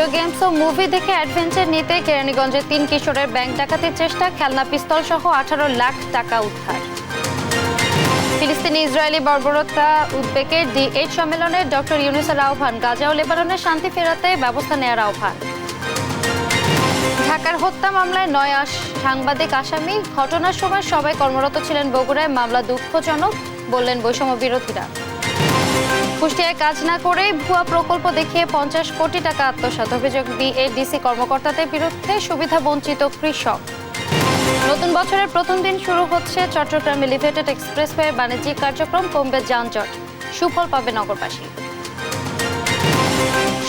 Video games ও movie দেখে adventure নিতে কেরানীগঞ্জে 3 কিশোরের ব্যাংক ডাকাতির চেষ্টা, খেলনা পিস্তল সহ 18 লাখ টাকা উদ্ধার। ফিলিস্তিনি ইসরায়েলি বর্বরতা উদ্বেগের D8 সম্মেলনে ডক্টর ইউনূসের আহ্বান, গাজা ও লেবাননে শান্তি ফেরাতে ব্যবস্থা নেওয়ার আহ্বান। ঢাকার হত্যা মামলায় 9 সাংবাদিক আসামি, ঘটনার সময় সবাই কর্মরত ছিলেন বগুড়ায়, মামলা দুঃখজনক বললেন বৈষম্য বিরোধীরা। কুষ্টিয়ায় কাজ না করেই ভুয়া প্রকল্প দেখিয়ে 50 কোটি টাকা আত্মসাৎ, অভিযোগ বিএডিসি কর্মকর্তাদের বিরুদ্ধে সুবিধা বঞ্চিত কৃষক। নতুন বছরের প্রথম দিন শুরু হচ্ছে চট্টগ্রাম এলিভেটেড এক্সপ্রেসওয়ে বাণিজ্যিক কার্যক্রম, কমবে যানজট, সুফল পাবে নগরবাসী।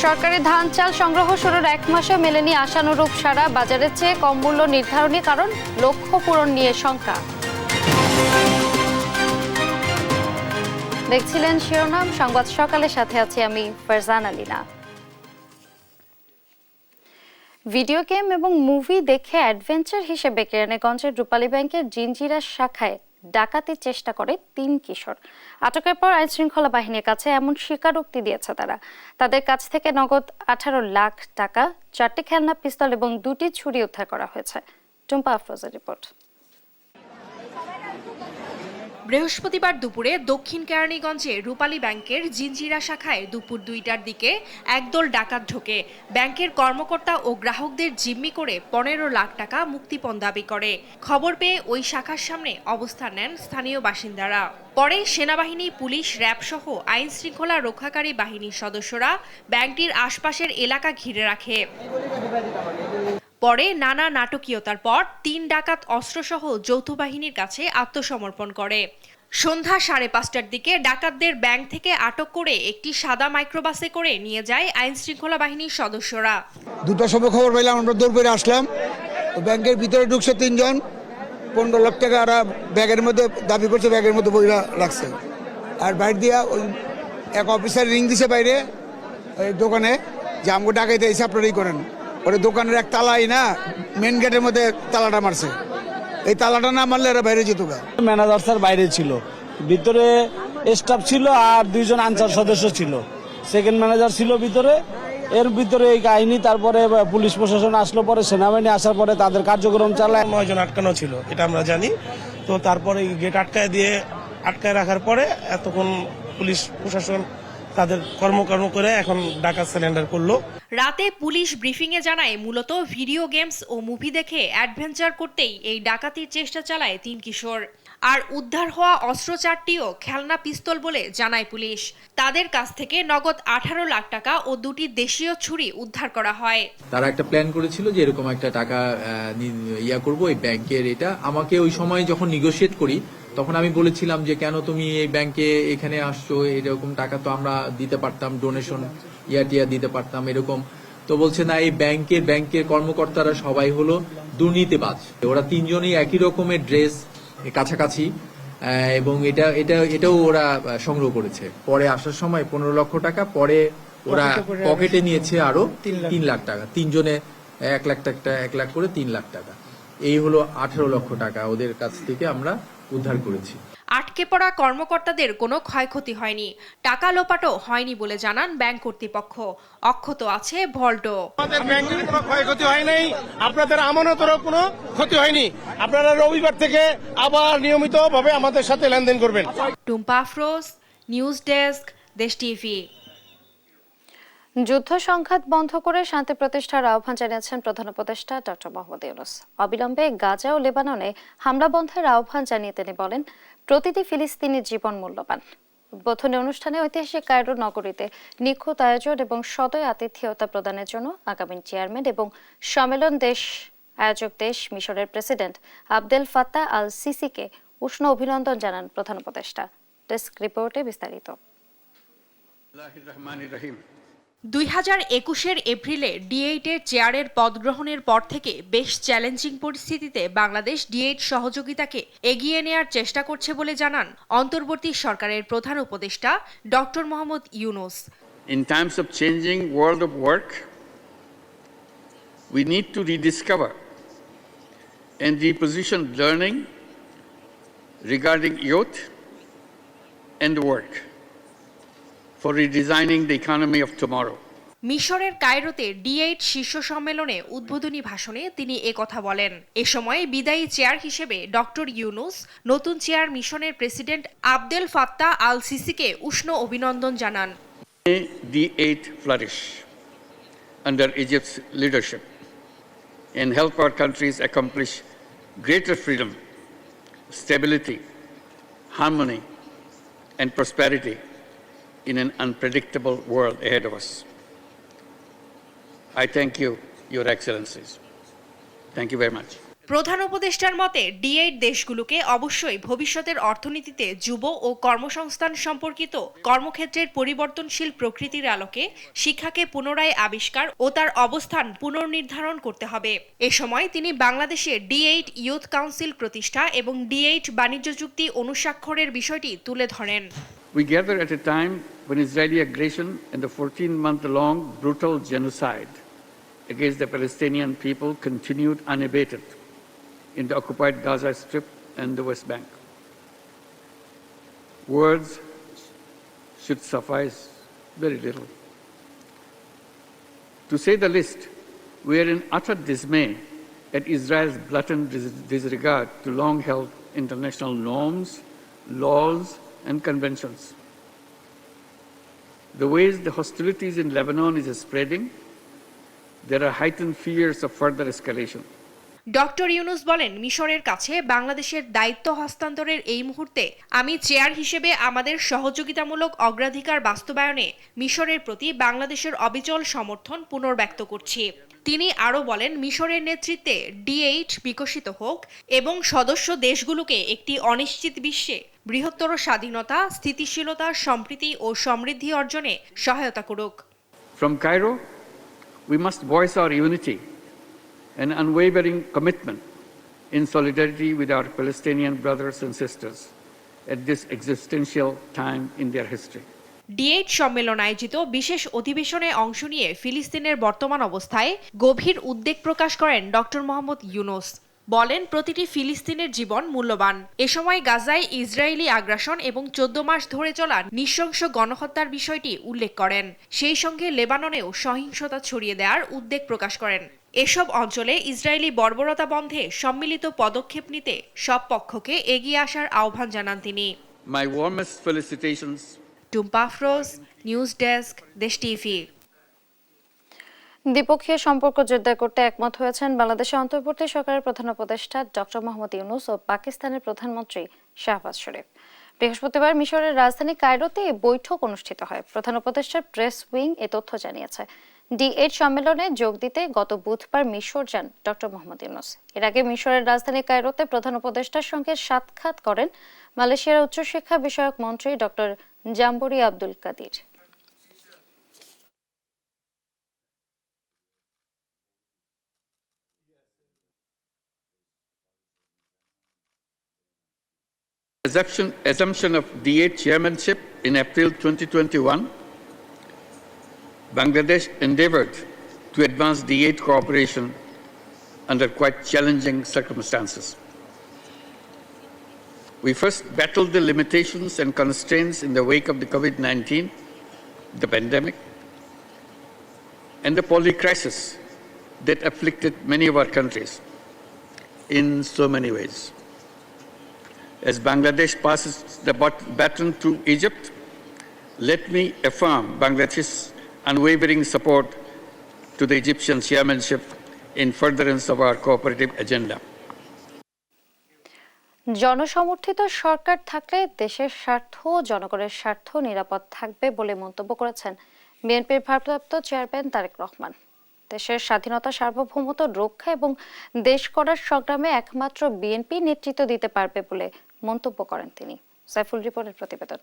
সরকারি ধান চাল সংগ্রহ শুরুর 1 মাসে মেলেনি আশানুরূপ সাড়া, বাজারের চেয়ে কম মূল্য নির্ধারণী কারণ, লক্ষ্য পূরণ নিয়ে শঙ্কা। দেখছিলেন শিরোনাম সংবাদ সকালের সাথে আছি আমি ফারজান আলিনা। ভিডিও গেম এবং মুভি দেখে অ্যাডভেঞ্চার হিসেবে কেরানীগঞ্জের রূপালী ব্যাংকের জিঞ্জিরা শাখায় ডাকাতির চেষ্টা করে 3 কিশোর। আটকের পর আইনশৃঙ্খলা বাহিনীর কাছে এমন স্বীকারোক্তি দিয়েছে তারা। তাদের কাছ থেকে নগদ 18 লাখ টাকা, 4টি খেলনা পিস্তল এবং 2টি ছুরি উদ্ধার করা হয়েছে। টুম্পা আফরোজের রিপোর্ট। বৃহস্পতিবার দুপুরে দক্ষিণ কেরানীগঞ্জে রূপালী ব্যাংকের জিঞ্জিরা শাখায় দুপুর 2টার দিকে একদল ডাকাত ঢোকে ব্যাংকের কর্মকর্তা ও গ্রাহকদের জিম্মি করে 15 লাখ টাকা মুক্তিপণ দাবি করে। খবর পেয়ে ওই শাখার সামনে অবস্থান নেন স্থানীয় বাসিন্দারা। পরে সেনাবাহিনী, পুলিশ, র্যাব সহ আইন শৃঙ্খলা রক্ষাকারী বাহিনীর সদস্যরা ব্যাংকটির আশপাশের এলাকা ঘিরে রাখে। পরে নানা নাটকীয়তার পর 3 ডাকাত অস্ত্রসহ যৌথ বাহিনীর কাছে আত্মসমর্পণ করে। সন্ধ্যা 5:30টার দিকে ডাকাতদের ব্যাংক থেকে আটক করে একটি সাদা মাইক্রোবাসে করে নিয়ে যায় আইন শৃঙ্খলা বাহিনীর সদস্যরা। 2টার সময় খবর পাইলাম, আমরা দৌড় করে আসলাম। ব্যাংকের ভিতরে ঢুকছে 3 জন, 15 লাখ টাকা আর ব্যাগের মধ্যে দাবি করছে, ব্যাগের মধ্যে বইরা লাগছে। আর বাইরে দিয়া ওই এক অফিসার রিং দিছে বাইরে ওই দোকানে যে আমাকে ডাকাইতে এসে আপনারাই করেন। ওরে দোকানের এক তালাই না মেন গেটের মধ্যে তালাটা মারছে, এই তালাটা না মারলে এরা বাইরে যেত গা। ম্যানেজার স্যার বাইরে ছিল, ভিতরে স্টাফ ছিল আর 2 জন আনসার সদস্য ছিল। সেকেন্ড ম্যানেজার ছিল ভিতরে, এর ভিতরে এই কাহিনী। তারপরে পুলিশ প্রশাসন আসলো, পরে সেনাবাহিনী আসার পরে তাদের কার্যক্রম চালায়। 9 জন আটকানো ছিল, এটা আমরা জানি। তো তারপরে গেট আটকায় রাখার পরে এতক্ষণ পুলিশ প্রশাসন তাদের কর্ম করে এখন ডাকাত সিলিন্ডার করলো। রাতে পুলিশ ব্রিফিংয়ে জানায় মূলত ভিডিও গেমস ও মুভি দেখে অ্যাডভেঞ্চার করতেই এই ডাকাতির চেষ্টা চালায় 3 কিশোর। আর উদ্ধার হওয়া অস্ত্র 4টিও খেলনা পিস্তল বলে জানায় পুলিশ। তাদের কাছ থেকে নগদ 18 লাখ টাকা ও 2টি দেশীয় ছুরি উদ্ধার করা হয়। তারা একটা প্ল্যান করেছিল যে এরকম একটা টাকা করব এই ব্যাংকের। এটা আমাকে ওই সময় যখন নেগোশিয়েট করি তখন আমি বলেছিলাম যে কেন তুমি এই ব্যাংকে এখানে আসছো, এরকম টাকা তো আমরা দিতে পারতাম, ডোনেশন টিয়া দিতে পারতাম এরকম। তো বলছে না, এই ব্যাংকের কর্মকর্তারা সবাই হলো দুর্নীতিবাজ। ওরা 3 জনই একই রকমের ড্রেস, কাছাকাছি, এবং এটাও ওরা সংগ্রহ করেছে। পরে আসার সময় 15 লক্ষ টাকা, পরে ওরা পকেটে নিয়েছে আরো 3 লাখ টাকা। 3 জনে 1 লাখ টাকা, 1 লাখ করে 3 লাখ টাকা। এই হলো 18 লক্ষ টাকা ওদের কাছ থেকে আমরা উদ্ধার করেছি। আটকে পড়া কর্মকর্তাদের কোনো ক্ষয়ক্ষতি হয়নি, টাকা লোপাটও হয়নি বলে জানান ব্যাংক কর্তৃপক্ষ। অক্ষত আছে ভল্টও। আমাদের ব্যাংকের কোনো ক্ষয়ক্ষতি হয় নাই, আপনাদের আমানতেরও কোনো ক্ষতি হয়নি। আপনারা রবিবার থেকে আবার নিয়মিতভাবে আমাদের সাথে লেনদেন করবেন। টুম্পা আফরোজ, নিউজ ডেস্ক, দেশ টিভি। যুদ্ধ সংঘাত বন্ধ করে শান্তি প্রতিষ্ঠার আহ্বান জানিয়েছেন প্রধান উপদেষ্টা ডক্টর মোহাম্মদ ইউনূস। অবিলম্বে গাজা ও লেবাননে হামলা বন্ধের আহ্বান জানিয়ে তিনি বলেন, প্রতিটি ফিলিস্তিনি জীবন মূল্যবান। উদ্বোধনী অনুষ্ঠানে ঐতিহাসিক কায়রো নগরীতে নিখুঁত আয়োজন এবং সদয় আতিথেয়তা প্রদানের জন্য আগামী চেয়ারম্যান এবং সম্মেলন আয়োজক দেশ মিশরের প্রেসিডেন্ট আবদেল ফাত্তাহ আল সিসিকে উষ্ণ অভিনন্দন জানান প্রধান উপদেষ্টা। ডেস্ক রিপোর্টে বিস্তারিত। 2021 এপ্রিলে D8-এর চেয়ারের পদ গ্রহণের পর থেকে বেশ চ্যালেঞ্জিং পরিস্থিতিতে বাংলাদেশ D8 সহযোগিতাকে এগিয়ে নেয়ার চেষ্টা করছে বলে জানান অন্তর্বর্তী সরকারের প্রধান উপদেষ্টা doctor Mohammad Yunus. In times of changing world of work, we need to rediscover and reposition learning regarding youth and work for redesigning the economy of tomorrow. মিশরের কায়রোতে D8 শীর্ষ সম্মেলনে উদ্বোধনী ভাষণে তিনি একথা বলেন। এ সময় বিদায়ী চেয়ার হিসেবে ডক্টর ইউনুস নতুন চেয়ার মিশনের প্রেসিডেন্ট আবদেল ফাত্তাহ আল সিসিকে উষ্ণ অভিনন্দন জানান। May D8 flourish under Egypt's leadership and help our countries accomplish greater freedom, stability, harmony, and prosperity in an unpredictable world ahead of us. I thank you, Your Excellencies. Thank you very much. প্রধান উপদেষ্টার মতে D8 দেশগুলোকে অবশ্যই ভবিষ্যতের অর্থনীতিতে যুব ও কর্মসংস্থান সম্পর্কিত কর্মক্ষেত্রের পরিবর্তনশীল প্রকৃতির আলোকে শিক্ষাকে পুনরায় আবিষ্কার ও তার অবস্থান পুনর্নির্ধারণ করতে হবে। এ সময় তিনি বাংলাদেশে D8 ইউথ কাউন্সিল প্রতিষ্ঠা এবং D8 বাণিজ্য চুক্তি অনুস্বাক্ষরের বিষয়টি তুলে ধরেন। We gather at a time when Israeli aggression and the 14-month-long brutal genocide against the Palestinian people continued unabated in the occupied Gaza Strip and the West Bank. Words should suffice very little. To say the least, we are in utter dismay at Israel's blatant disregard to long-held international norms, laws, and conventions. The ways the hostilities in Lebanon is spreading, there are heightened fears of further escalation. Doctor Yunus বলেন, মিশরের কাছে বাংলাদেশের দায়িত্ব হস্তান্তরের এই মুহূর্তে আমি chair হিসেবে আমাদের সহযোগিতামূলক অগ্রাধিকার বাস্তবায়নে মিশরের প্রতি বাংলাদেশের অবিচল সমর্থন পুনর্ব্যক্ত করছি। তিনি আরও বলেন, মিশরের নেতৃত্বে D8 বিকশিত হোক এবং সদস্য দেশগুলোকে একটি অনিশ্চিত বিশ্বে বৃহত্তর স্বাধীনতা, স্থিতিশীলতা, সম্প্রীতি ও সমৃদ্ধি অর্জনে সহায়তা করুক। From Cairo, we must voice our unity and unwavering commitment in solidarity with our Palestinian brothers and sisters at this existential time in their history. D8 সম্মেলন আয়োজিত বিশেষ অধিবেশনে অংশ নিয়ে ফিলিস্তিনের বর্তমান অবস্থায় গভীর উদ্বেগ প্রকাশ করেন ডক্টর মোহাম্মদ ইউনুস। বলেন, প্রতিটি ফিলিস্তিনের জীবন মূল্যবান। এ সময় গাজায় ইসরায়েলি আগ্রাসন এবং 14 মাস ধরে চলা নৃশংস গণহত্যার বিষয়টি উল্লেখ করেন। সেই সঙ্গে লেবাননেও সহিংসতা ছড়িয়ে দেওয়ার উদ্বেগ প্রকাশ করেন। এসব অঞ্চলে ইসরায়েলি বর্বরতা বন্ধে সম্মিলিত পদক্ষেপ নিতে সব পক্ষকে এগিয়ে আসার আহ্বান জানান তিনি। My warmest felicitations. Tumpa Afroz, news desk, দেশ টিভি। দ্বিপক্ষীয় সম্পর্ক জোরদার করতে একমত হয়েছেন বাংলাদেশের অন্তর্বর্তী সরকারের প্রধান উপদেষ্টা ডক্টর মোহাম্মদ ইউনুস ও পাকিস্তানের প্রধানমন্ত্রী শাহবাজ শরীফ। বৃহস্পতিবার মিশরের রাজধানী কায়রোতে এই বৈঠক অনুষ্ঠিত হয়। প্রধান উপদেষ্টার প্রেস উইং এ তথ্য জানিয়েছে। D8 সম্মেলনে যোগ দিতে গত বুধবার মিশর যান ডক্টর মোহাম্মদ ইউনুস। এর আগে মিশরের রাজধানী কায়রোতে প্রধান উপদেষ্টার সঙ্গে সাক্ষাৎ করেন মালয়েশিয়ার উচ্চশিক্ষা বিষয়ক মন্ত্রী doctor জাম্বরি Abdul Kadir. Assumption of D8 chairmanship in April 2021, Bangladesh endeavored to advance D8 cooperation under quite challenging circumstances. We first battled the limitations and constraints in the wake of the COVID-19, the pandemic, and the poly-crisis that afflicted many of our countries in so many ways. As Bangladesh passes the baton to Egypt, let me affirm Bangladesh's unwavering support to the Egyptian chairmanship in furtherance of our cooperative agenda. জনসমর্থিত সরকার থাকলে দেশের স্বার্থ ও জনগণের স্বার্থ নিরাপদ থাকবে বলে মন্তব্য করেছেন বিএনপির ভারপ্রাপ্ত চেয়ারম্যান তারেক রহমান। দেশের স্বাধীনতা, সার্বভৌমত্ব রক্ষা এবং দেশ গড়ার সংগ্রামে একমাত্র বিএনপি নেতৃত্ব দিতে পারবে বলে মন্তব্য করেন তিনি। সাইফুল রিপোর্টের প্রতিবেদন।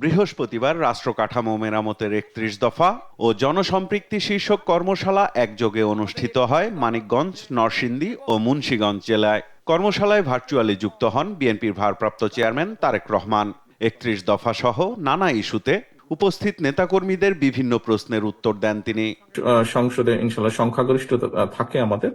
বৃহস্পতিবার রাষ্ট্র কাঠামো মেরামতের 31 দফা ও জনসম্পৃক্তি শীর্ষক কর্মশালা একযোগে অনুষ্ঠিত হয় মানিকগঞ্জ, নরসিংদী ও মুন্সিগঞ্জ জেলায়। কর্মশালায় ভার্চুয়ালি যুক্ত হন বিএনপির ভারপ্রাপ্ত চেয়ারম্যান তারেক রহমান। 31 দফা সহ নানা ইস্যুতে উপস্থিত নেতাকর্মীদের বিভিন্ন প্রশ্নের উত্তর দেন তিনি। সংসদে ইনশাআল্লাহ সংখ্যাগরিষ্ঠতা থাকে আমাদের।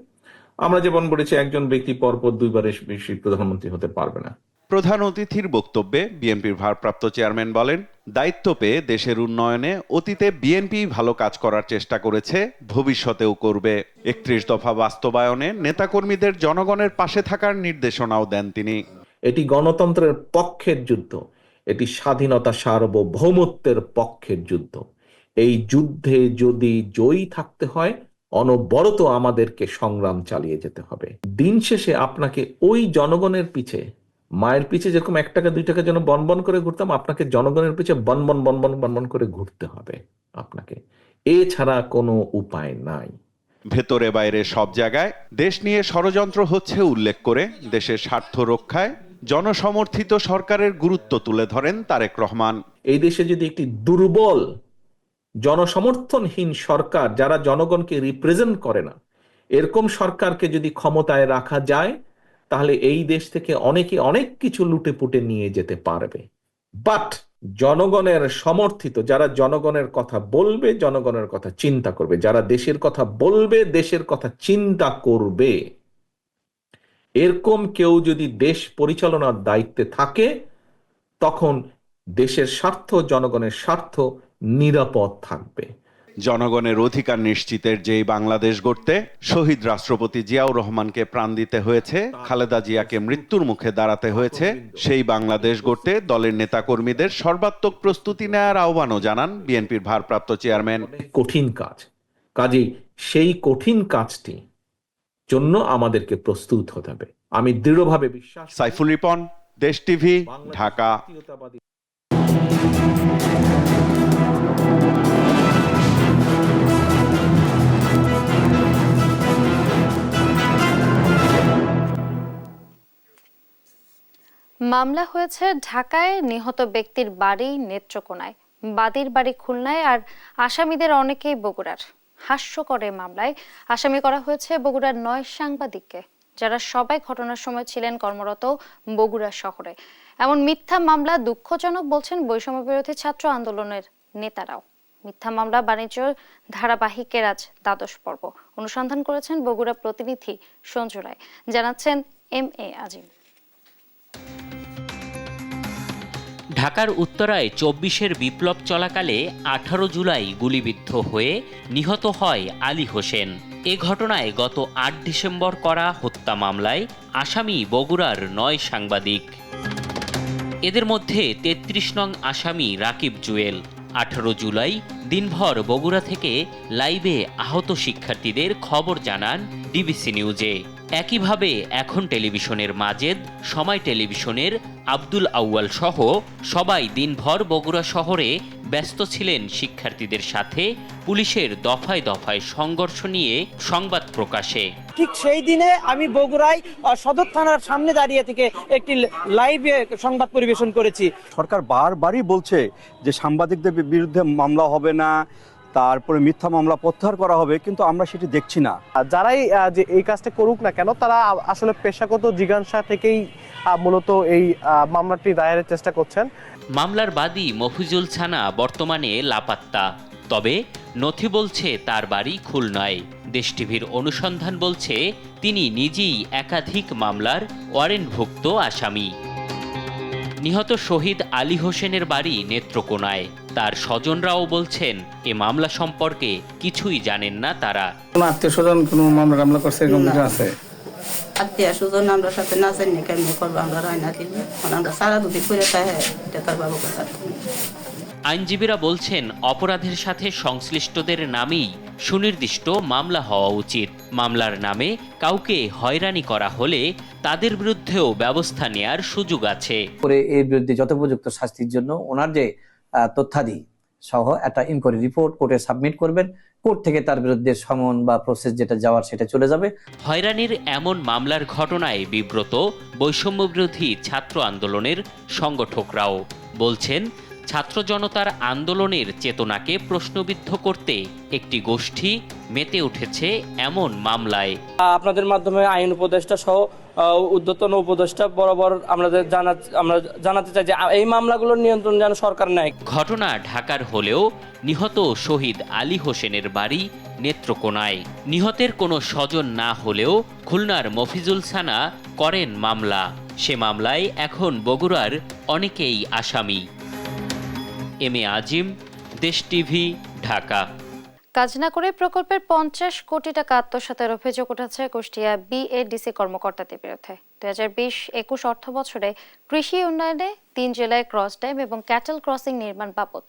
আমরা যেমন বলেছি, একজন ব্যক্তি পরপর দুইবারের বেশি প্রধানমন্ত্রী হতে পারবে না। প্রধান অতিথির বক্তব্যে বিএনপির ভারপ্রাপ্ত চেয়ারম্যান বলেন, দায়িত্ব পেয়ে দেশের উন্নয়নে অতীতে বিএনপি ভালো কাজ করার চেষ্টা করেছে, ভবিষ্যতেও করবে। ৩১ দফা বাস্তবায়নে নেতাকর্মীদের জনগণের পাশে থাকার নির্দেশনাও দেন তিনি। এটি গণতন্ত্রের পক্ষের যুদ্ধ, এটি স্বাধীনতা সার্বভৌমত্বের পক্ষের যুদ্ধ। এই যুদ্ধে যদি জয়ী থাকতে হয়, অনবরত আমাদেরকে সংগ্রাম চালিয়ে যেতে হবে। দিন শেষে আপনাকে ওই জনগণের পিছে, মায়ের পিছে যেরকম 1 টাকা 2 টাকা যেন বনবন করে ঘুরতাম, আপনাকে জনগণের পিছে বনবন বনবন বনবন করে ঘুরতে হবে আপনাকে। এছাড়া কোনো উপায় নাই। ভেতরে বাইরে সব জায়গায় দেশ নিয়ে ষড়যন্ত্র হচ্ছে উল্লেখ করে দেশের স্বার্থ রক্ষায় জনসমর্থিত সরকারের গুরুত্ব তুলে ধরেন তারেক রহমান। এই দেশে যদি একটি দুর্বল জনসমর্থনহীন সরকার, যারা জনগণকে রিপ্রেজেন্ট করে না, এরকম সরকারকে যদি ক্ষমতায় রাখা যায়, তাহলে এই দেশ থেকে অনেকে অনেক কিছু লুটে পুটে নিয়ে যেতে পারবে। বাট জনগণের সমর্থিত, যারা জনগণের কথা বলবে, জনগণের কথা চিন্তা করবে, যারা দেশের কথা বলবে, দেশের কথা চিন্তা করবে, এরকম কেউ যদি দেশ পরিচালনার দায়িত্বে থাকে, তখন দেশের স্বার্থ, জনগণের স্বার্থ নিরাপদ থাকবে। জনগণের অধিকার নিশ্চিতের যেই বাংলাদেশ গড়তে শহীদ রাষ্ট্রপতি জিয়াউর রহমানকে প্রাণ দিতে হয়েছে, খালেদা জিয়াকে মৃত্যুর মুখে দাঁড়াতে হয়েছে, সেই বাংলাদেশ গড়তে দলের নেতাকর্মীদের সর্বাত্মক প্রস্তুতি নেওয়ার আহ্বানও জানান বিএনপির ভারপ্রাপ্ত চেয়ারম্যান। কঠিন কাজ, কাজেই সেই কঠিন কাজটি জন্য আমাদেরকে প্রস্তুত হতে হবে। আমি দৃঢ়ভাবে বিশ্বাস। সাইফুল রিপন, দেশ টিভি, ঢাকা। মামলা হয়েছে ঢাকায়, নিহত ব্যক্তির বাড়ি নেত্রকোনায়, বাদীর বাড়ি খুলনায়, আর আসামিদের অনেকেই বগুড়ার। হাস্যকর মামলায় আসামি করা হয়েছে বগুড়ার 9 সাংবাদিককে, যারা সবাই ঘটনার সময় ছিলেন কর্মরত বগুড়া শহরে। এমন মিথ্যা মামলা দুঃখজনক বলছেন বৈষম্য বিরোধী ছাত্র আন্দোলনের নেতারাও। মিথ্যা মামলা বাণিজ্য ধারাবাহিকের আজ দ্বাদশ পর্ব। অনুসন্ধান করেছেন বগুড়া প্রতিনিধি সঞ্জু রায়, জানাচ্ছেন MA আজিম। ঢাকার উত্তরায় 24-এর বিপ্লব চলাকালে 18 জুলাই গুলিবিদ্ধ হয়ে নিহত হয় আলী হোসেন। এ ঘটনায় গত 8 ডিসেম্বর করা হত্যা মামলায় আসামি বগুড়ার 9 সাংবাদিক। এদের মধ্যে 33 নং আসামি রাকিব জুয়েল। 18 জুলাই দিনভর বগুড়া থেকে লাইভে আহত শিক্ষার্থীদের খবর জানান ডিবিসি নিউজে। একইভাবে এখন টেলিভিশনের মাজেদ, সময় টেলিভিশনের আব্দুল আউয়াল সহ সবাই দিনভর বগুড়া শহরে ব্যস্ত ছিলেন শিক্ষার্থীদের সাথে পুলিশের দফায় দফায় সংঘর্ষ নিয়ে সংবাদ প্রকাশে। ঠিক সেই দিনে আমি বগুড়ায় সদর থানার সামনে দাঁড়িয়ে থেকে একটি লাইভে সংবাদ পরিবেশন করেছি। সরকার বারবারই বলছে যে সাংবাদিকদের বিরুদ্ধে মামলা হবে না, তারপরে মিথ্যা মামলা প্রত্যাহার করা হবে, কিন্তু আমরা সেটি দেখছি না। যারাই যে এই কাজটা করুক না কেন, তারা আসলে পেশাগত জিজ্ঞাসা থেকেই মূলত এই মামলাটি দায়েরের চেষ্টা করছেন। মামলার বাদী মফিজুল ছানা বর্তমানে লাপাত্তা, তবে নথি বলছে তার বাড়ি খুলনায়। দেশ টিভির অনুসন্ধান বলছে তিনি নিজেই একাধিক মামলার ওয়ারেন্টভুক্ত আসামি। নিহত শহীদ আলী হোসেনের বাড়ি নেত্রকোনায়। তার স্বজনরাও বলছেন এ মামলা সম্পর্কে কিছুই জানেন না তারা। আত্মীয় স্বজন কোনো মামলা করছে এরকম কিছু আছে? আত্মীয় স্বজন আমরা সাথে না জানি কেমনি করবো, আমরা রায়না দিন আমরা সারা দুটি করে তাই এটা তার বাবু কথা। আইনজীবীরা বলছেন অপরাধের সাথে সংশ্লিষ্টদের নামেই সুনির্দিষ্ট মামলা হওয়া উচিত। মামলার নামে কাউকে হয়রানি করা হলে তাদের বিরুদ্ধেও ব্যবস্থা নেয়ার সুযোগ আছে। এর বিরুদ্ধে যথোপযুক্ত শাস্তির জন্য ওনার যে তথ্যাদি সহ একটা ইনকোয়ারি রিপোর্ট কোর্টে সাবমিট করবেন। কোর্ট থেকে তার বিরুদ্ধে সমন বা প্রসেস যেটা যাওয়ার সেটা চলে যাবে। হয়রানির এমন মামলার ঘটনায় বিব্রত বৈষম্য বিরোধী ছাত্র আন্দোলনের সংগঠকরাও বলছেন, ছাত্র জনতার আন্দোলনের চেতনাকে প্রশ্নবিদ্ধ করতে একটি গোষ্ঠী মেতে উঠেছে এমন মামলায়। আপনাদের মাধ্যমে আইন উপদেষ্টা সহ উদ্যতন উপদেষ্টা বরাবর আমরা জানাতে চাই যে এই মামলাগুলোর নিয়ন্ত্রণ যেন সরকার নেয়। ঘটনা ঢাকার হলেও নিহত শহীদ আলী হোসেনের বাড়ি নেত্রকোনায়। নিহতের কোনো স্বজন না হলেও খুলনার মফিজুল ছানা করেন মামলা। সে মামলায় এখন বগুড়ার অনেকেই আসামি। এম এ আজিম, দেশ টিভি, ঢাকা। কাজ না করে প্রকল্পের 50 কোটি টাকা আত্মসাতের অভিযোগ উঠেছে কুষ্টিয়া বিএডিসি কর্মকর্তাদের বিরুদ্ধে। 2020-21 অর্থ বছরে কৃষি উন্নয়নে 3 জেলায় ক্রস ড্যাম এবং ক্যাটেল ক্রসিং নির্মাণ বাবদ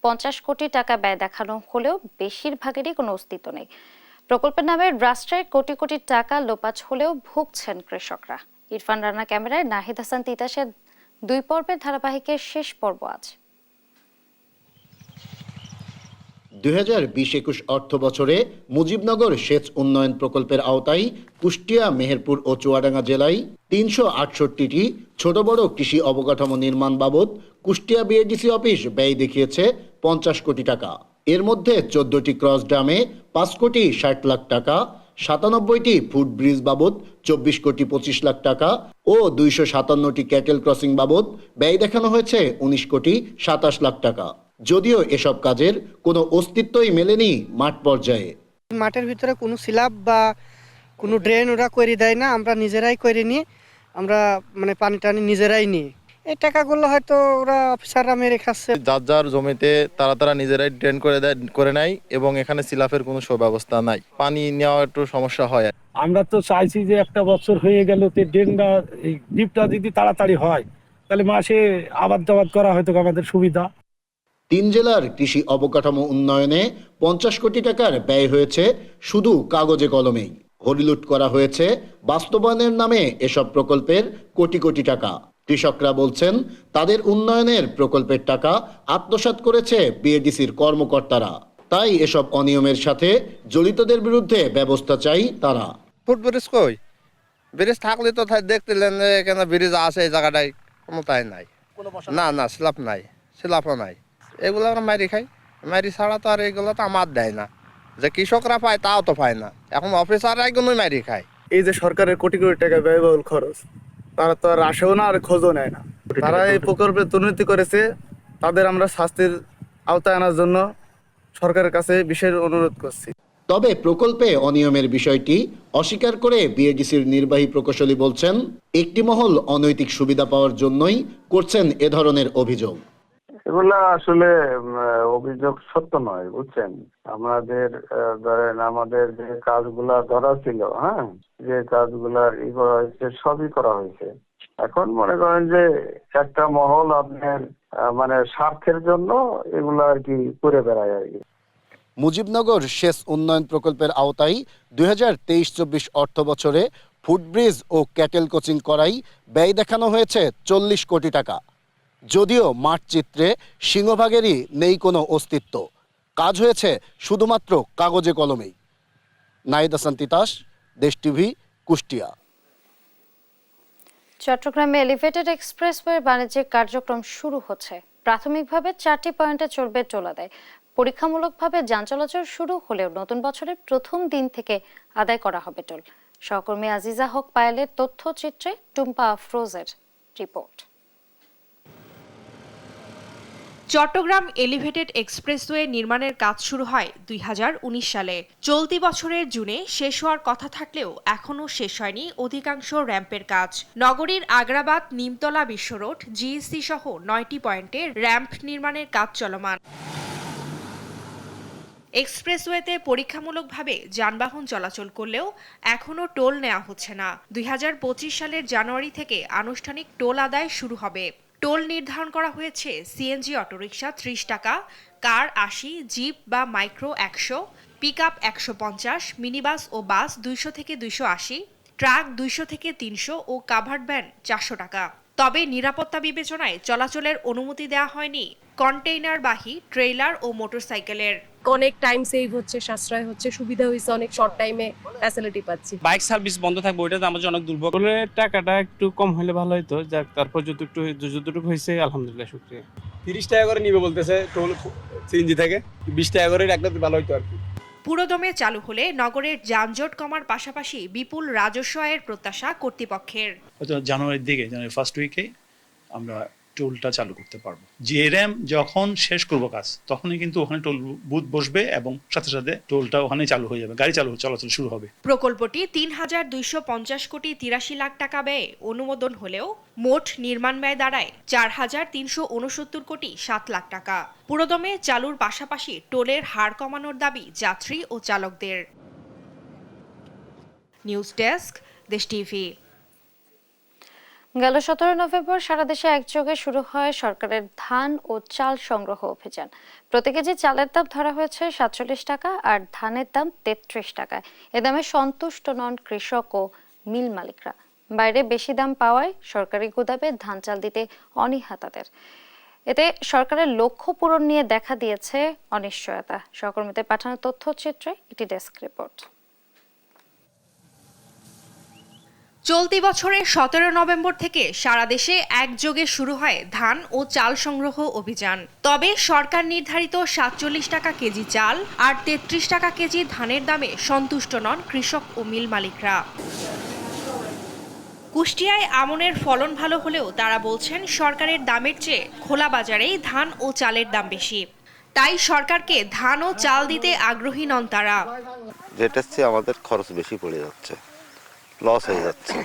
50 কোটি টাকা ব্যয় দেখানো হলেও বেশিরভাগেরই কোনো অস্তিত্ব নেই। প্রকল্পের নামে রাষ্ট্রের কোটি কোটি টাকা লোপাট হলেও ভুগছেন কৃষকরা। ইরফান রানা ক্যামেরায় নাহিদ হাসান তিতাসের 2 পর্বের ধারাবাহিকের শেষ পর্ব আজ। 2020-21 অর্থ বছরে মুজিবনগর সেচ উন্নয়ন প্রকল্পের আওতায় কুষ্টিয়া, মেহেরপুর ও চুয়াডাঙ্গা জেলায় 368টি ছোট বড় কৃষি অবকাঠামো নির্মাণ বাবদ কুষ্টিয়া বিএডিসি অফিস ব্যয় দেখিয়েছে 50 কোটি টাকা। এর মধ্যে 14টি ক্রস ড্যামে 5 কোটি 60 লাখ টাকা, 97টি ফুট ব্রিজ বাবদ 24 কোটি 25 লাখ টাকা ও 257টি ক্যাটেল ক্রসিং বাবদ ব্যয় দেখানো হয়েছে 19 কোটি 27 লাখ টাকা। যদিও এসব কাজের কোনো অস্তিত্বই মেলেনি মাঠ পর্যায়ে। মাঠের ভিতরে কোনো স্ল্যাব বা কোনো ড্রেন ওরা করে দেয় না, আমরা নিজেরাই করে নিই, আমরা মানে পানি টানি নিজেরাই নিই। এই টাকাগুলো হয়তো ওরা অফিসাররা মেরে খাচ্ছে। যার যার জমিতে তারা নিজেরাই ড্রেন করে নেয় এবং এখানে সিলাফের কোনো সুব্যবস্থা নাই, পানি নেওয়া একটু সমস্যা হয়। আমরা তো চাইছি যে একটা বছর হয়ে গেল তে ড্রেনটা এই ডিপটা যদি তাড়াতাড়ি হয় তাহলে মাসে আবাদ করা হয়তো আমাদের সুবিধা। 3 জেলার কৃষি অবকাঠামো উন্নয়নে 50 কোটি টাকার ব্যয় হয়েছে শুধু কাগজে কলমেই। হরিলুট করা হয়েছে বাস্তবায়নের নামে এসব প্রকল্পের কোটি কোটি টাকা। কৃষকরা বলছেন তাদের উন্নয়নের প্রকল্পের টাকা আত্মসাৎ করেছে বিএডিসির কর্মকর্তারা। তাই এসব অনিয়মের সাথে জড়িতদের বিরুদ্ধে ব্যবস্থা চাই তারা। ফুট ব্রিজ কই? ব্রিজ থাকলে তো দেখতেলেন এখানে ব্রিজ আছে এই জায়গাটায়, কোনো তাই নাই। না স্ল্যাব নাই, স্ল্যাবও নাই। এগুলো আমরা মারি খাই, মারি ছাড়া তো আর এগুলো তো আমার দেয় না। যে কৃষকরা পায় তাও তো পায় না, এখন অফিসাররা এগুলোই মারি খায়। এই যে সরকারের কোটি কোটি টাকা ব্যয়বহুল খরচ, তারা তো আর আসেও না আর খোঁজও নেয় না। তারা এই প্রকল্পে দুর্নীতি করেছে, তাদের আমরা শাস্তির আওতায় আনার জন্য সরকারের কাছে বিশেষ অনুরোধ করছি। তবে প্রকল্পে অনিয়মের বিষয়টি অস্বীকার করে বিএডিসির নির্বাহী প্রকৌশলী বলছেন একটি মহল অনৈতিক সুবিধা পাওয়ার জন্যই করছেন এ ধরনের অভিযোগ। এগুলা আসলে অভিযোগ সত্য নয়, বুঝছেন। আমাদের ধরেন আমাদের যে কাজগুলা ধরা ছিল, যে কাজগুলার করা হয়েছে সবই করা হয়েছে। এখন মনে করেন যে একটা মহল আপনার মানে স্বার্থের জন্য এগুলা আর কি করে বেড়ায় আর কি। মুজিবনগর সেচ উন্নয়ন প্রকল্পের আওতায় 2023-24 অর্থ বছরে ফুটব্রিজ ও ক্যাটেল কোচিং করাই ব্যয় দেখানো হয়েছে 40 কোটি টাকা। যদিও মাঠ চিত্রে সিংহভাগেরই নেই কোনো অস্তিত্ব, কাজ হয়েছে শুধুমাত্র কাগজে কলমেই। নাহিদ হাসান তিতাস, দেশ টিভি, কুষ্টিয়া। চট্টগ্রামে এলিভেটেড এক্সপ্রেসওয়ে বাণিজ্যিক কার্যক্রম শুরু হচ্ছে। প্রাথমিকভাবে 4টি পয়েন্টে চলবে টোল আদায়। পরীক্ষামূলকভাবে যান চলাচল শুরু হলেও নতুন বছরের প্রথম দিন থেকে আদায় করা হবে টোল। সহকর্মী আজিজা হক পায়েলের তথ্যচিত্রে টুম্পা আফরোজের রিপোর্ট। চট্টগ্রাম এলিভেটেড এক্সপ্রেসওয়ে নির্মাণের কাজ শুরু হয় 2019 সালে। চলতি বছরের জুনে শেষ হওয়ার কথা থাকলেও এখনও শেষ হয়নি অধিকাংশ র্যাম্পের কাজ। নগরীর আগ্রাবাদ, নিমতলা বিশ্ব রোড, জিএসসি সহ 9টি পয়েন্টে র্যাম্প নির্মাণের কাজ চলমান। এক্সপ্রেসওয়েতে পরীক্ষামূলকভাবে যানবাহন চলাচল করলেও এখনও টোল নেওয়া হচ্ছে না। 2025 সালের জানুয়ারি থেকে আনুষ্ঠানিক টোল আদায় শুরু হবে। টোল নির্ধারণ করা হয়েছে সিএনজি অটোরিকশা 30 টাকা, কার 80, জিপ বা মাইক্রো 100, পিকআপ 150, মিনিবাস ও বাস 200 থেকে 280, ট্রাক 200 থেকে 300 ও কাভার্ড ভ্যান 400 টাকা। তবে নিরাপত্তা বিবেচনায় চলাচলের অনুমতি দেওয়া হয়নি কন্টেইনারবাহী ট্রেইলার ও মোটরসাইকেলের। অনেক টাইম সেভ হচ্ছে, সাশ্রয় হচ্ছে, সুবিধা হয়েছে, অনেক শর্ট টাইমে ফ্যাসিলিটি পাচ্ছি। বাইক সার্ভিস বন্ধ থাকবে, ওইটাতে আমার অনেক দুর্ভোগ। টাকাটা একটু কম হলে ভালো হতো, যাক তারপর যতটুকু হয়েছে আলহামদুলিল্লাহ শুকরিয়া। 30 টাকা করে নিবে বলতেছে টোল সিএনজি থেকে, 20 টাকা করে রাখলে ভালো হতো আর কি। পুরোদমে চালু হলে নগরের যানজট কমার পাশাপাশি বিপুল রাজস্ব আয়ের প্রত্যাশা কর্তৃপক্ষের। জানুয়ারির দিকে, জানুয়ারি ফার্স্ট উইকে আমরা টোলটা চালু করতে পারবো। জিআরএম যখন শেষ করব কাজ তখনই কিন্তু ওখানে টোল বুথ বসবে এবং সাথে সাথে টোলটা ওখানে চালু হয়ে যাবে, গাড়ি চলাচল শুরু হবে। প্রকল্পটি ৩,২৫০ কোটি ৮৩ লাখ টাকা ব্যয়ে অনুমোদন হলেও মোট নির্মাণ ব্যয় দাঁড়ায় ৪,৩৬৯ কোটি ৭ লাখ টাকা। পুরোদমে চালুর পাশাপাশি টোলের হার কমানোর দাবি যাত্রী ও চালকদের। নিউজ ডেস্ক, দেশ টিভি। গেল ১৭ নভেম্বর সারা দেশে একযোগে শুরু হয় সরকারের ধান ও চাল সংগ্রহ অভিযান। প্রতি কেজি চালের দাম ধরা হয়েছে ৪৭ টাকা আর ধানের দাম ৩৩ টাকায়। এ দামে সন্তুষ্ট নন কৃষক ও মিল মালিকরা। বাইরে বেশি দাম পাওয়ায় সরকারি গুদামে ধান চাল দিতে অনীহা তাদের। এতে সরকারের লক্ষ্য পূরণ নিয়ে দেখা দিয়েছে অনিশ্চয়তা। সহকর্মীদের পাঠানো তথ্যচিত্রে একটি ডেস্ক রিপোর্ট। চলতি বছরের ১৭ নভেম্বর থেকে সারা দেশে একযোগে শুরু হয় ধান ও চাল সংগ্রহ অভিযান। তবে সরকার নির্ধারিত ৪৭ টাকা কেজি চাল আর ৩৩ টাকা কেজি ধানের দামে সন্তুষ্ট নন কৃষক ও মিল মালিকরা। কুষ্টিয়ায় আমনের ফলন ভালো হলেও তারা বলছেন সরকারের দামের চেয়ে খোলা বাজারেই ধান ও চালের দাম বেশি। তাই সরকারকে ধান ও চাল দিতে আগ্রহী নন তারা। যেটার চেয়ে আমাদের খরচ বেশি পড়ে যাচ্ছে, লস হয়ে যাচ্ছে।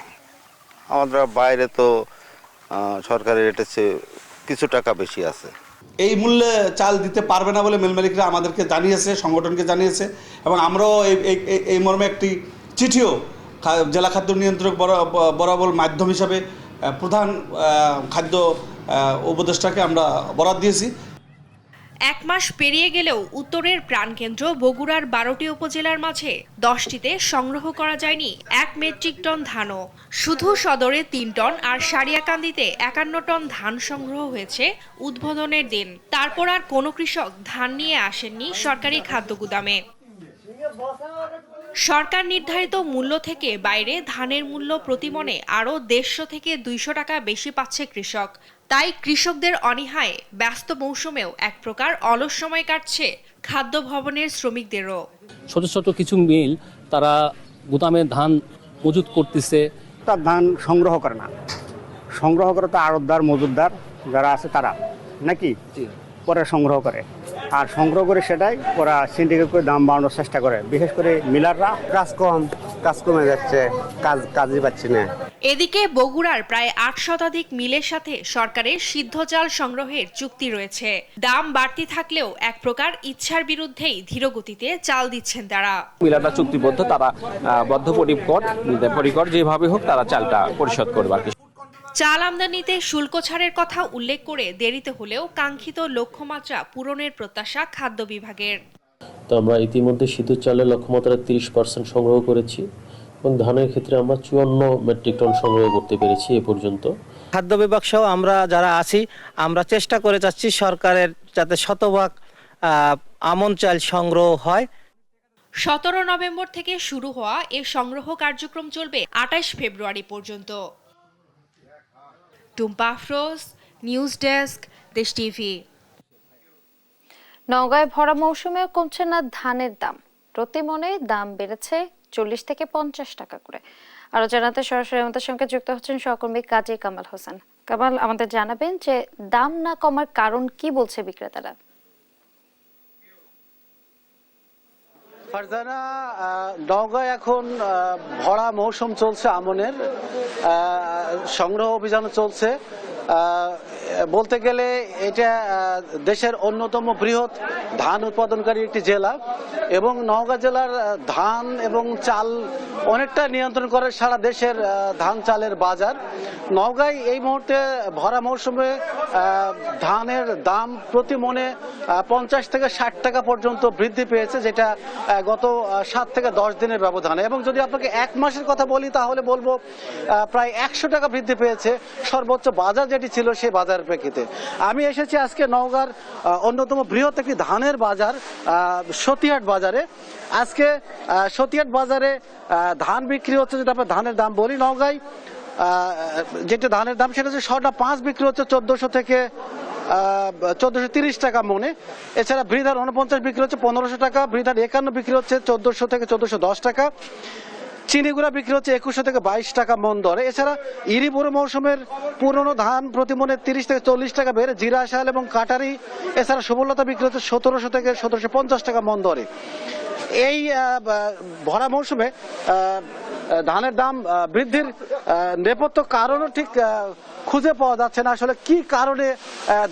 আমরা বাইরে তো সরকারের এটার চেয়ে কিছু টাকা বেশি আছে। এই মূল্যে চাল দিতে পারবে না বলে মিল মালিকরা আমাদেরকে জানিয়েছে, সংগঠনকে জানিয়েছে এবং আমরাও এই মর্মে একটি চিঠিও জেলা খাদ্য নিয়ন্ত্রক বরাবর মাধ্যম হিসাবে প্রধান খাদ্য উপদেষ্টাকে আমরা বরাদ দিয়েছি। এক মাস পেরিয়ে গেলেও উত্তরের প্রাণকেন্দ্র বগুড়ার ১২টি উপজেলার মাঝে 10টিতে সংগ্রহ করা যায়নি 1 মেট্রিক টন ধানও। শুধু সদরে 3 টন আর সারিয়াকান্দিতে 51 টন ধান সংগ্রহ হয়েছে উদ্বোধনের দিন। তারপর আর কোনো কৃষক ধান নিয়ে আসেননি সরকারি খাদ্য গুদামে। সরকার নির্ধারিত মূল্য থেকে বাইরে ধানের মূল্য প্রতিমনে আরও 150 থেকে 200 টাকা বেশি পাচ্ছে কৃষক। তাই কৃষকদের অনীহায় ব্যস্ত মৌসুমেও এক প্রকার অলস সময় কাটছে খাদ্য ভবনের শ্রমিকদেরও। ছোট ছোট কিছু মিল তারা গুদামে ধান মজুত করতেছে। তার ধান সংগ্রহ করে না, সংগ্রহ করে তো আড়তদার মজুতদার যারা আছে তারা নাকি পরে সংগ্রহ করে, আর সংগ্রহ করে সেটাই ওরা সিন্ডিকেট করে দাম বাড়ানোর চেষ্টা করে। বিশেষ করে মিলাররা কাজ কমে যাচ্ছে, কাজই পাচ্ছি না। এদিকে বগুড়ার প্রায় ৮ শতাধিক মিলের সাথে সরকারের সিদ্ধ চাল সংগ্রহের চুক্তি রয়েছে। দাম বাড়তি থাকলেও এক প্রকার ইচ্ছার বিরুদ্ধেই ধীরগতিতে চাল দিচ্ছেন তারা। মিলাররা চুক্তিবদ্ধ, তারা বদ্ধপরিকর যেভাবে হোক তারা চালটা পরিশোধ করবে। চাল আমদানিতে শুল্ক ছাড়ের কথা উল্লেখ করে দেরিতে হলেও কাঙ্ক্ষিত লক্ষ্যমাত্রা পূরণের প্রত্যাশা খাদ্য বিভাগের। তো আমরা ইতিমধ্যে সিদ্ধ চালের লক্ষ্যমাত্রা 30% সংগ্রহ করেছি এবং ধানের ক্ষেত্রে আমরা 54 মেট্রিক টন সংগ্রহ করতে পেরেছি এ পর্যন্ত। খাদ্য বিভাগ সহ আমরা যারা আছি আমরা চেষ্টা করে যাচ্ছি সরকারের যাতে শতভাগ আমন চাল সংগ্রহ হয়। 17 নভেম্বর থেকে শুরু হওয়া এ সংগ্রহ কার্যক্রম চলবে 28 ফেব্রুয়ারি পর্যন্ত। টুম্পা আফরোজ, নিউজ ডেস্ক, দেশ টিভি। নওগাঁয় ভরা মৌসুমে কমছে না ধানের দাম। প্রতি মনে দাম বেড়েছে 40 থেকে 50 টাকা করে। আরো জানাতে সরাসরি আমাদের সঙ্গে যুক্ত হচ্ছেন সহকর্মী কাজী কামাল হোসেন। কামাল, আমাদের জানাবেন যে দাম না কমার কারণ কি বলছে বিক্রেতারা? ফারজানা, নওগাঁয় এখন ভরা মৌসুম চলছে, আমনের সংগ্রহ অভিযান চলছে। বলতে গেলে এটা দেশের অন্যতম বৃহৎ ধান উৎপাদনকারী একটি জেলা এবং নওগাঁ জেলার ধান এবং চাল অনেকটা নিয়ন্ত্রণ করে সারা দেশের ধান চালের বাজার। নওগাঁয় এই মুহূর্তে ভরা মৌসুমে ধানের দাম প্রতি মনে 50 থেকে 60 টাকা পর্যন্ত বৃদ্ধি পেয়েছে, যেটা গত 7 থেকে 10 দিনের ব্যবধানে। এবং যদি আপনাকে এক মাসের কথা বলি তাহলে বলবো প্রায় 100 টাকা বৃদ্ধি পেয়েছে সর্বোচ্চ বাজার যেটি ছিল সেই বাজার প্রেক্ষিতে। আমি এসেছি আজকে নওগাঁর অন্যতম বৃহৎ একটি ধানের বাজার সতীহাট বাজারে। আজকে সতীহাট বাজারে ধান বিক্রি হচ্ছে, যেটা আমরা ধানের দাম বলি নওগাঁয় যেটা ধানের দাম সেটা হচ্ছে 5 বিক্রি হচ্ছে 1400 থেকে 1430 টাকা মনে। এছাড়া বৃধার 49 বিক্রি হচ্ছে 1500 টাকা, বৃধার 51 বিক্রি হচ্ছে 1400 থেকে 1410 টাকা। চিনিগুড়া বিক্রি হচ্ছে 2100 থেকে 22 টাকা মন দরে। এছাড়া ইরি পুরো মৌসুমের পুরনো ধান প্রতি মনে 30 থেকে 40 টাকা বেড়ে জিরা শাল এবং কাটারি, এছাড়া সুবলতা বিক্রি হচ্ছে 1700 থেকে 1750 টাকা মন দরে। এই ভরা মৌসুমে ধানের দাম বৃদ্ধির নেপথ্য কারণও ঠিক খুঁজে পাওয়া যাচ্ছে না। আসলে কি কারণে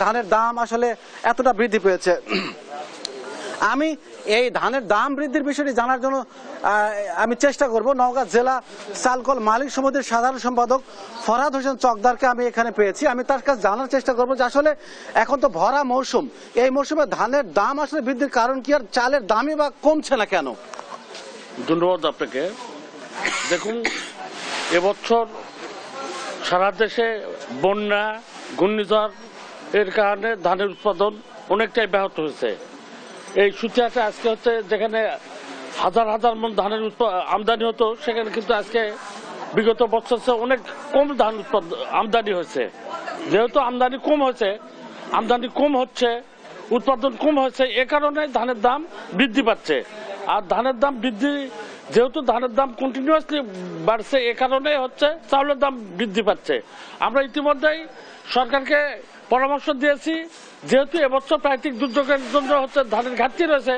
ধানের দাম আসলে এতটা বৃদ্ধি পেয়েছে। আমি এই ধানের দাম বৃদ্ধির বিষয়টি জানার জন্য আমি চেষ্টা করব নওগাঁ জেলা চালকল মালিক সমিতির সাধারণ সম্পাদক ফরহাদ হোসেন চকদারকে আমি এখানে পেয়েছি। আমি তার কাছে জানার চেষ্টা করব যে আসলে এখন তো ভরা মৌসুম, এই মৌসুমে ধানের দাম আসলে বৃদ্ধির কারণ কি, আর চালের দামই বা কমছে না কেন? ধন্যবাদ আপনাকে। দেখুন, এবছর সারা দেশে বন্যা, ঘূর্ণিঝড় এর কারণে ধানের উৎপাদন অনেকটাই ব্যাহত হয়েছে। এই সূচনাটা আজকে হচ্ছে যেখানে হাজার হাজার মন ধানের আমদানি হতো, সেখানে কিন্তু আজকে বিগত বছর অনেক কম ধান আমদানি হয়েছে। যেহেতু আমদানি কম হচ্ছে, উৎপাদন কম হয়েছে, এ কারণে ধানের দাম বৃদ্ধি পাচ্ছে। আর ধানের দাম বৃদ্ধি, যেহেতু ধানের দাম কন্টিনিউয়াসলি বাড়ছে, এ কারণে হচ্ছে চাউলের দাম বৃদ্ধি পাচ্ছে। আমরা ইতিমধ্যেই সরকারকে পরামর্শ দিয়েছি, যেহেতু এবছর প্রাকৃতিক দুর্যোগের জন্য হচ্ছে ধানের ঘাটতি রয়েছে,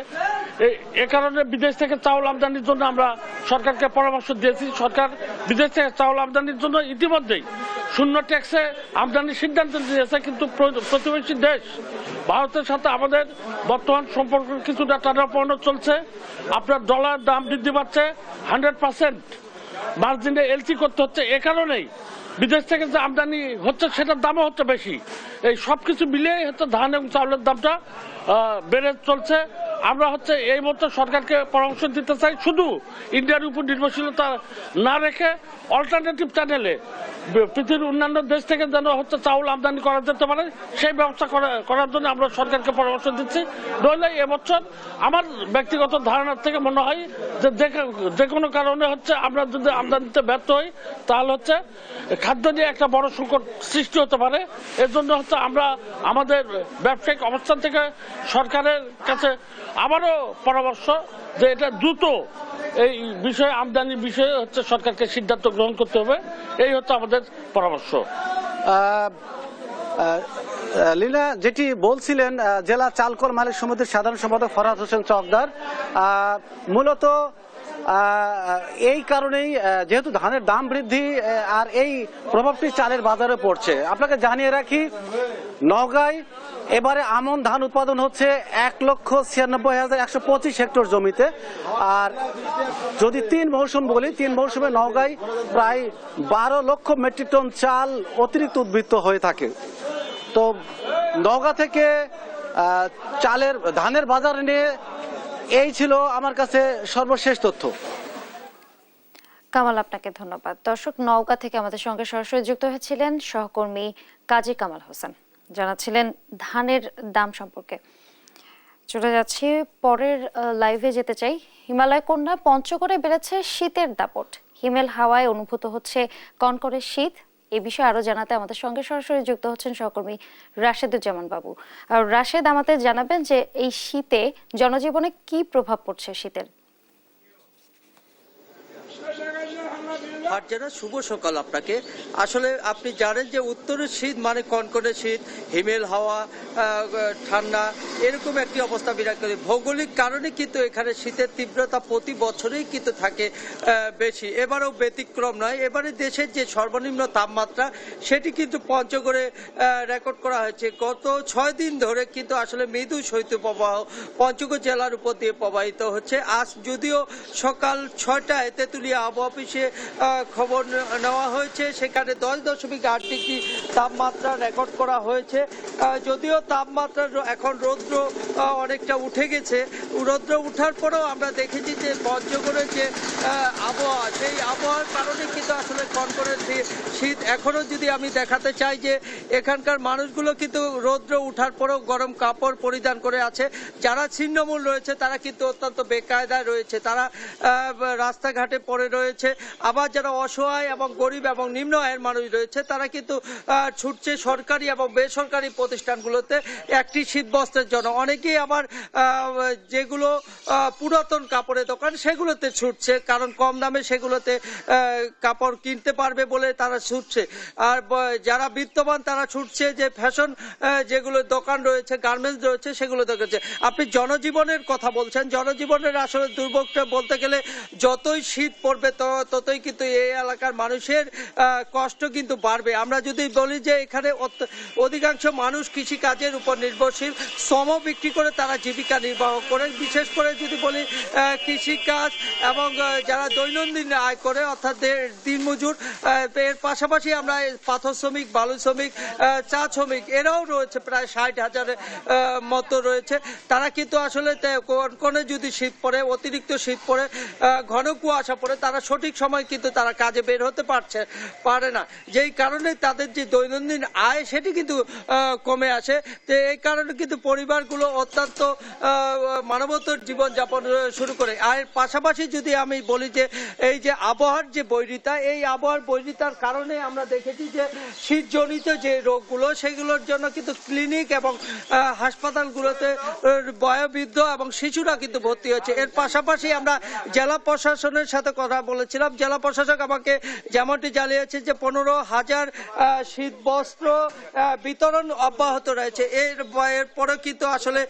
এ কারণে বিদেশ থেকে চাউল আমদানির জন্য আমরা সরকারকে পরামর্শ দিয়েছি। সরকার বিদেশ থেকে চাউল আমদানির জন্য ইতিমধ্যেই শূন্য ট্যাক্সে আমদানির সিদ্ধান্ত নিয়েছে। কিন্তু প্রতিবেশী দেশ ভারতের সাথে আমাদের বর্তমান সম্পর্ক কিছুটা টানাপোড়েন চলছে। আপনার ডলার দাম বৃদ্ধি পাচ্ছে, 100% মার্জিনে এলসি করতে হচ্ছে। এ কারণেই বিদেশ থেকে যে আমদানি হচ্ছে সেটার দামও হচ্ছে বেশি। এই সব কিছু মিলিয়ে হচ্ছে ধান এবং চাউলের দামটা বেড়ে চলছে। আমরা হচ্ছে এই মুহূর্তে সরকারকে পরামর্শ দিতে চাই, শুধু ইন্ডিয়ার উপর নির্ভরশীলতা না রেখে অল্টারনেটিভ চ্যানেলে পৃথিবীর অন্যান্য দেশ থেকে যেন হচ্ছে চাউল আমদানি করা যেতে পারে, সেই ব্যবস্থা করার জন্য আমরা সরকারকে পরামর্শ দিচ্ছি। নইলে এবছর আমার ব্যক্তিগত ধারণার থেকে মনে হয় যে কোনো কারণে হচ্ছে আমরা যদি আমদানিতে ব্যর্থ হই, তাহলে হচ্ছে খাদ্য নিয়ে একটা বড় সংকট সৃষ্টি হতে পারে। এর জন্য হচ্ছে আমরা আমাদের ব্যবসায়িক অবস্থান থেকে সরকারের কাছে আবারও পরামর্শ যে এটা দ্রুত এই বিষয়ে, আমদানির বিষয়ে হচ্ছে সরকারকে সিদ্ধান্ত গ্রহণ করতে হবে। এই হচ্ছে আমাদের পরামর্শ। লীনা, যেটি বলছিলেন জেলা চালকল মালিক সমিতির সাধারণ সম্পাদক ফরহাদ হোসেন চকদার, মূলত এই কারণেই যেহেতু ধানের দাম বৃদ্ধি আর এই প্রভাবটি চালের বাজারে পড়ছে। আপনাকে জানিয়ে রাখি, নওগাঁয় এবারে আমন ধান উৎপাদন হচ্ছে 1,96,125 হেক্টর জমিতে। আর যদি 3 মৌসুম বলি, 3 মৌসুমে নওগাঁয় প্রায় 12 লক্ষ মেট্রিক টন চাল অতিরিক্ত উদ্বৃত্ত হয়ে থাকে। তো নওগাঁ থেকে ধানের বাজার নিয়ে এই ছিল আমার কাছে সর্বশেষ তথ্য। কামাল, আপনাকে ধন্যবাদ। দর্শক, নওগাঁ থেকে আমাদের সঙ্গে সরাসরি যুক্ত হয়েছিলেন সহকর্মী কাজী কামাল হোসেন, জানাচ্ছিলেন ধানের দাম সম্পর্কে। চলে যাচ্ছি পরের লাইভে যেতে চাই। হিমালয় কন্যা পঞ্চগড়ে বেড়েছে শীতের দাপট, হিমেল হাওয়ায় অনুভূত হচ্ছে কনকনে শীত। এই বিষয়ে আরো জানাতে আমাদের সঙ্গে সরাসরি যুক্ত হচ্ছেন সহকর্মী রাশেদুজ্জামান বাবু। আর রাশেদ, আমাদের জানাবেন যে এই শীতে জনজীবনে কি প্রভাব পড়ছে শীতের? ফারজানা, শুভ সকাল আপনাকে। আসলে আপনি জানেন যে উত্তরের শীত মানে কনকনে শীত, হিমেল হাওয়া, ঠান্ডা, এরকম একটি অবস্থা বিরাজ করে। ভৌগোলিক কারণে কিন্তু এখানে শীতের তীব্রতা প্রতি বছরেই কিন্তু থাকে বেশি। এবারেও ব্যতিক্রম নয়। এবারে দেশের যে সর্বনিম্ন তাপমাত্রা সেটি কিন্তু পঞ্চগড়ে রেকর্ড করা হয়েছে। গত 6 দিন ধরে কিন্তু আসলে মৃদু শৈত্যপ্রবাহ পঞ্চগড় জেলার উপর দিয়ে প্রবাহিত হচ্ছে। আজ যদিও সকাল 6টায় তেঁতুলিয়া আবহাওয়া অফিসে খবর নেওয়া হয়েছে, সেখানে 10.8 ডিগ্রি তাপমাত্রা রেকর্ড করা হয়েছে। যদিও তাপমাত্রা এখন রৌদ্র অনেকটা উঠে গেছে, রৌদ্র উঠার পরেও আমরা দেখেছি যে পঞ্চগড়ের যে আবহাওয়া, সেই আবহাওয়ার কারণে কিন্তু আসলে কনকনে শীত এখনও যদি আমি দেখাতে চাই যে এখানকার মানুষগুলো কিন্তু রৌদ্র উঠার পরেও গরম কাপড় পরিধান করে আছে। যারা ছিন্নমূল রয়েছে তারা কিন্তু অত্যন্ত বেকায়দায় রয়েছে, তারা রাস্তাঘাটে পড়ে রয়েছে। আবার যারা অসহায় এবং গরিব এবং নিম্ন আয়ের মানুষ রয়েছে তারা কিন্তু ছুটছে সরকারি এবং বেসরকারি প্রতিষ্ঠানগুলোতে একটি শীতবস্ত্রের জন্য। অনেকে অনেকেই আবার যেগুলো পুরাতন কাপড়ের দোকান সেগুলোতে ছুটছে, কারণ কম দামে সেগুলোতে কাপড় কিনতে পারবে বলে তারা ছুটছে। আর যারা বিত্তবান তারা ছুটছে যে ফ্যাশন যেগুলো দোকান রয়েছে, গার্মেন্টস রয়েছে, সেগুলো দেখেছে। আপনি জনজীবনের কথা বলছেন, জনজীবনের আসলে দুর্ভোগটা বলতে গেলে যতই শীত পড়বে ততই কিন্তু এই এলাকার মানুষের কষ্ট কিন্তু বাড়বে। আমরা যদি বলি যে এখানে অধিকাংশ মানুষ কৃষিকাজের উপর নির্ভরশীল, শ্রম বিক্রি করে তারা জীবিকা নির্বাহ করে। বিশেষ করে যদি বলি কৃষিকাজ এবং যারা দৈনন্দিন আয় করে অর্থাৎ দিনমজুর, এর পাশাপাশি আমরা পাথর শ্রমিক, বালু শ্রমিক, চা শ্রমিক এরাও রয়েছে, প্রায় 60,000-এর মতো রয়েছে। তারা কিন্তু আসলে কোনে যদি শীত পড়ে, অতিরিক্ত শীত পড়ে, ঘন কুয়াশা পড়ে, তারা সঠিক সময় কিন্তু তারা কাজে বের হতে পারে না, যেই কারণে তাদের যে দৈনন্দিন আয় সেটি কিন্তু কমে আসে। তো এই কারণে কিন্তু পরিবারগুলো অত্যন্ত মানবতার জীবনযাপন শুরু করে। আর পাশাপাশি যদি আমি বলি যে এই যে আবহাওয়ার যে বৈরিতা, এই আবহাওয়ার বৈরিতার কারণে আমরা দেখেছি যে শীতজনিত যে রোগগুলো সেগুলোর জন্য কিন্তু ক্লিনিক এবং হাসপাতালগুলোতে বয়োবৃদ্ধ এবং শিশুরা কিন্তু ভর্তি হচ্ছে। এর পাশাপাশি আমরা জেলা প্রশাসনের সাথে কথা বলেছিলাম, জেলা প্রশাসক আমাকে যেমনটি জানিয়েছে যে 15,000 শীত বস্ত্র বিতরণ অব্যাহত রয়েছে। এরপরে কিন্তু আসলে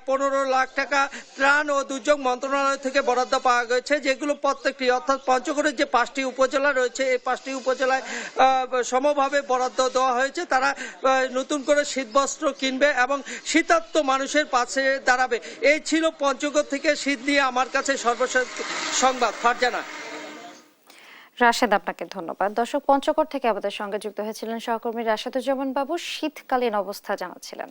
15 লাখ টাকা ত্রাণ ও দুর্যোগ মন্ত্রণালয় থেকে বরাদ্দ পাওয়া গেছে, যেগুলো প্রত্যেকটি অর্থাৎ পঞ্চগড়ের যে 5টি উপজেলা রয়েছে এই 5টি উপজেলায় সমভাবে বরাদ্দ দেওয়া হয়েছে। তারা নতুন করে শীতবস্ত্র কিনবে এবং শীতার্ত মানুষের পাশে দাঁড়াবে। এই ছিল পঞ্চগড় থেকে শীত নিয়ে আমার কাছে সর্বশেষ সংবাদ। ফারজানা। রাশেদ, আপনাকে ধন্যবাদ। দর্শক, পঞ্চগড় থেকে আমাদের সঙ্গে যুক্ত হয়েছিলেন সহকর্মী রাশেদুজ্জামান বাবু, শীতকালীন অবস্থা জানাচ্ছিলেন।